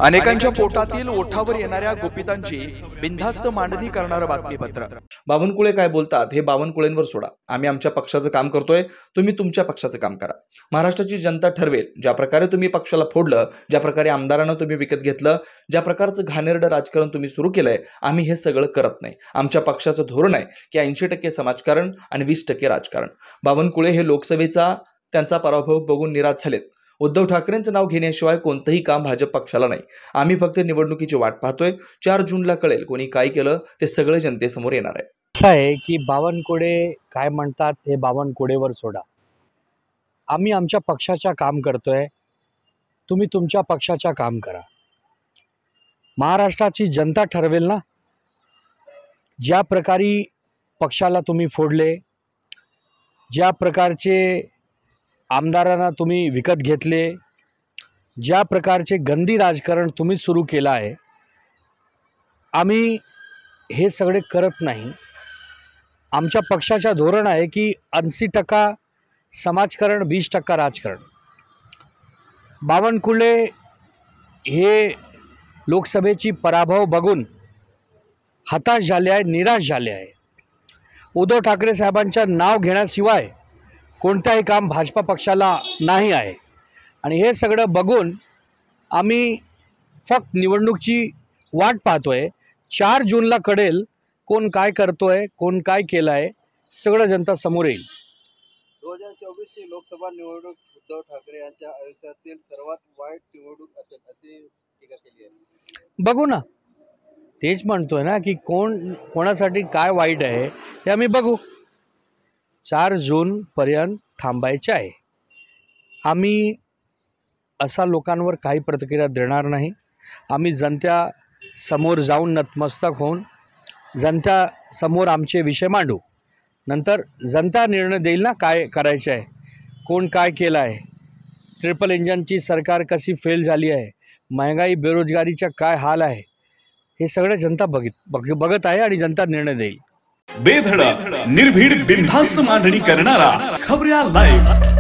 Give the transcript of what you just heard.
अनेकांच्या पोटातील ओठावर येणाऱ्या गुपितांची बिनधास्त मांडणी करणारं बातमीपत्र। बावनकुळे काय बोलतात हे बावनकुळेंवर सोडा। आम्ही आमच्या पक्षाचं काम करतोय, तुम्ही तुमच्या पक्षाचं काम करा। महाराष्ट्राची जनता ठरवेल। ज्या प्रकारे तुम्ही पक्षाला फोडलं, ज्या प्रकारे आमदारांना तुम्ही विकत घेतलं, ज्या प्रकारचं घाणेरडं राजकारण तुम्ही सुरू केलंय, आम्ही हे सगळं करत नाही। आमच्या पक्षाचं धोरण आहे की 80% समाजकारण आणि 20% राजकारण। बावनकुळे हे लोकसभेचा त्यांचा पराभव बघून निराश झालेत। उद्धव ठाकरेंचं नाव घेण्याशिवाय कोणतंही काम भाजप पक्षाला नाही। आम्ही फक्त निवडणुकीची वाट पाहतोय। 4 जूनला कळेल कोणी काय केलं ते सगळं जनतेसमोर येणार आहे। असं आहे की बावनकुळे काय म्हणतात हे बावनकुळेवर सोडा। आम्ही आमच्या पक्षाचं काम करतोय, तुम्ही तुमच्या पक्षाचं काम करा। महाराष्ट्राची जनता ठरवेल ना, ज्या प्रकारे पक्षाला तुम्ही फोडले, ज्या प्रकारचे आमदारांना तुम्ही विकत घेतले, ज्या प्रकारचे गंदी राजकारण तुम्ही सुरू केलं आहे, आम्ही हे सगळे करत नाही। आमच्या पक्षाचं धोरण आहे की 80% समाजकारण 20% राजकारण। बावनकुळे हे लोकसभेची पराभव बघून हताश झाले आहे, निराश झाले आहे। उद्धव ठाकरे साहेबांचं नाव घेण्याशिवाय कोणताही काम भाजपा पक्षाला नाही आहे आणि हे सगळं बघून आम्ही फक्त निवडणुकीची वाट पाहतोय। 4 जूनला कळेल कोण काय करतोय, कोण काय केलं आहे, सगळं जनता समोर येईल। 2024 ची लोकसभा निवडणूक उद्धव ठाकरे यांच्या आयुष्यातील सर्वात वाईट निवडणूक असेल अशी टीका केली आहे। बघू ना, तेच म्हणतोय ना की कोणासाठी काय वाईट आहे हे आम्ही बघू। 4 जूनपर्यंत थांबायचे आहे। आम्ही असा लोकांवर काही प्रतिक्रिया देणार नाही। आम्ही जनता समोर जाऊन नतमस्तक होऊन जनता समोर आमचे विषय मांडू। नंतर जनता निर्णय देईल ना काय करायचं आहे, कोण काय केलं आहे, ट्रिपल इंजनची सरकार कशी फेल झाली आहे, महंगाई बेरोजगारीचा काय हाल आहे, हे सगळं जनता बघत आहे आणि जनता निर्णय देईल। बेधडक निर्भीड बिनधास्त मांडणी करणारा खबऱ्या लाईव्ह।